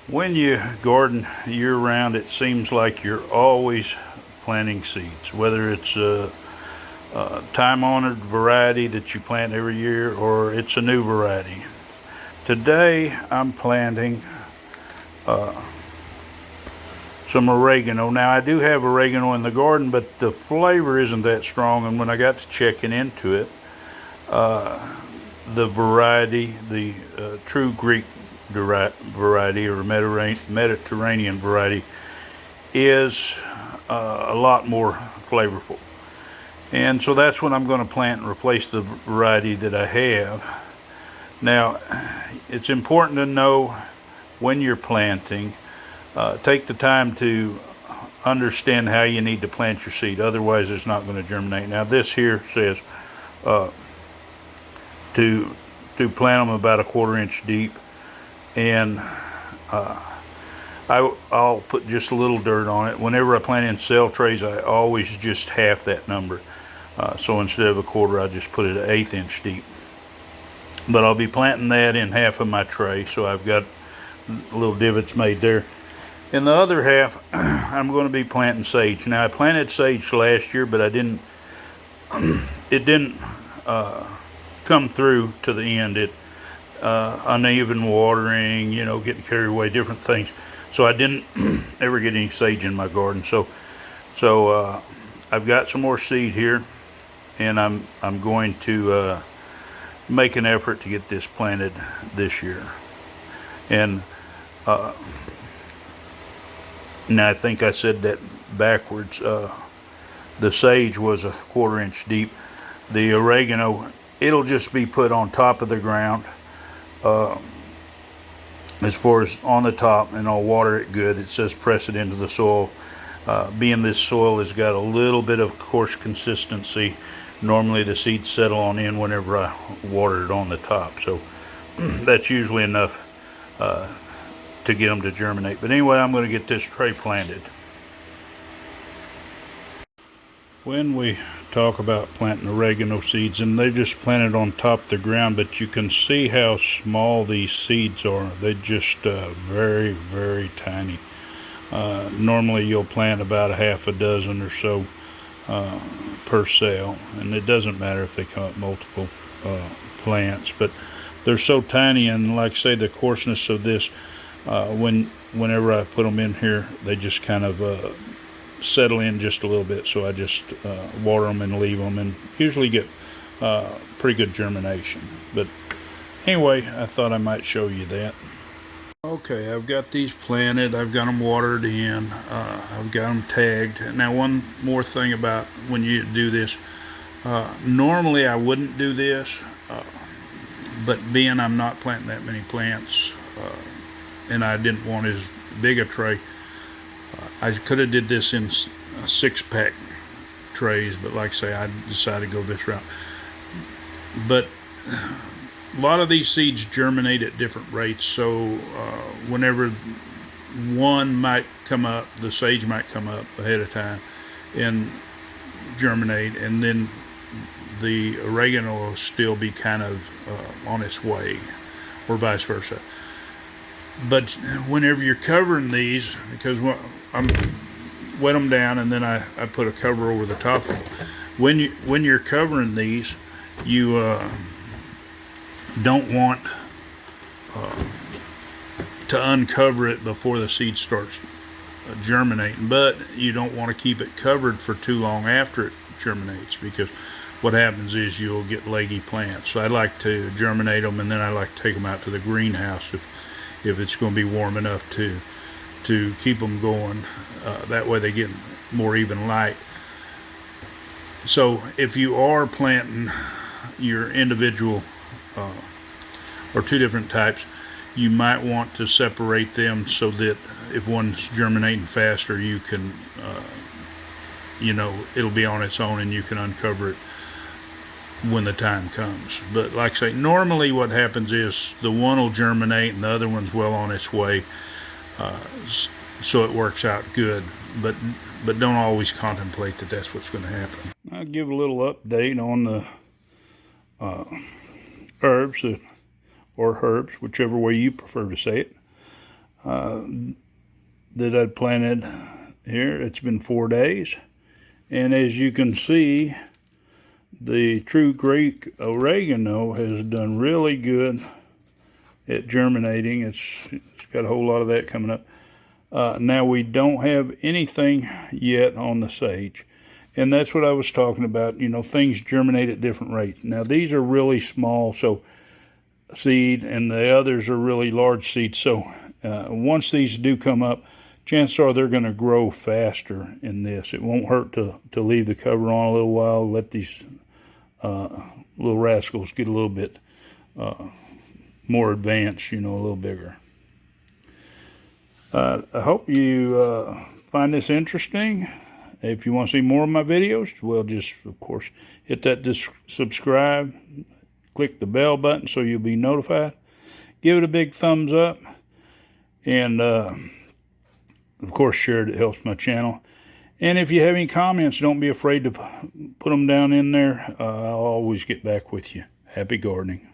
When you garden year-round, it seems like you're always planting seeds, whether it's a time-honored variety that you plant every year or it's a new variety. Today, I'm planting uh, some oregano. Now, I do have oregano in the garden, but the flavor isn't that strong, and when I got to checking into it, uh, the variety, the true Greek variety or Mediterranean variety, is a lot more flavorful. And so that's what I'm going to plant and replace the variety that I have. Now, it's important to know when you're planting, take the time to understand how you need to plant your seed. Otherwise, it's not going to germinate. Now, this here says uh, to plant them about a 1/4 inch deep, and uh, I'll put just a little dirt on it. Whenever I plant in cell trays, I always just half that number. So instead of a 1/4, I just put it at 1/8 inch deep. But I'll be planting that in half of my tray, so I've got little divots made there. In the other half, I'm going to be planting sage. Now, I planted sage last year, but it didn't come through to the end. It uneven watering, getting carried away, different things. So I didn't ever get any sage in my garden. So I've got some more seed here, and I'm going to make an effort to get this planted this year. And now I think I said that backwards. The sage was a 1/4 inch deep. The oregano, it'll just be put on top of the ground, as far as on the top, and I'll water it good. It says press it into the soil. Being this soil has got a little bit of coarse consistency, normally the seeds settle on in whenever I water it on the top. So that's usually enough to get them to germinate. But anyway, I'm going to get this tray planted. When we talk about planting oregano seeds, and they're just planted on top of the ground, but you can see how small these seeds are. They're just very, very tiny. Normally you'll plant about a half a dozen or so per cell, and it doesn't matter if they come up multiple plants, but they're so tiny, and like I say, the coarseness of this, whenever I put them in here, they just kind of settle in just a little bit. So I just water them and leave them, and usually get pretty good germination. But anyway, I thought I might show you that. Okay, I've got these planted, I've got them watered in, I've got them tagged. Now, one more thing about when you do this, normally I wouldn't do this, but being I'm not planting that many plants, and I didn't want as big a tray, I could have did this in 6-pack trays, but like I say, I decided to go this route. But a lot of these seeds germinate at different rates, so whenever one might come up, the sage might come up ahead of time and germinate, and then the oregano will still be kind of on its way, or vice versa. But whenever you're covering these, because I'm wet them down and then I put a cover over the top of them. When you're covering these, you don't want to uncover it before the seed starts germinating, but you don't want to keep it covered for too long after it germinates, because what happens is you'll get leggy plants. So I like to germinate them, and then I like to take them out to the greenhouse if it's going to be warm enough to keep them going. That way they get more even light. So if you are planting your individual or two different types, you might want to separate them so that if one's germinating faster, you can it'll be on its own and you can uncover it when the time comes. But like I say, normally what happens is the one will germinate and the other one's well on its way, so it works out good. But don't always contemplate that that's what's going to happen. I'll give a little update on the herbs, or herbs, whichever way you prefer to say it. that I planted here. It's been 4 days. And as you can see, the true Greek oregano has done really good at germinating. It's got a whole lot of that coming up. Now we don't have anything yet on the sage. And that's what I was talking about. You know, things germinate at different rates. Now these are really small seed, and the others are really large seeds. So once these do come up, chances are they're going to grow faster in this. It won't hurt to leave the cover on a little while, let these little rascals get a little bit more advanced, you know, a little bigger. I hope you find this interesting. If you want to see more of my videos, well, just, of course, hit that subscribe, click the bell button so you'll be notified. Give it a big thumbs up. And, of course, share it. It helps my channel. And if you have any comments, don't be afraid to put them down in there. I'll always get back with you. Happy gardening.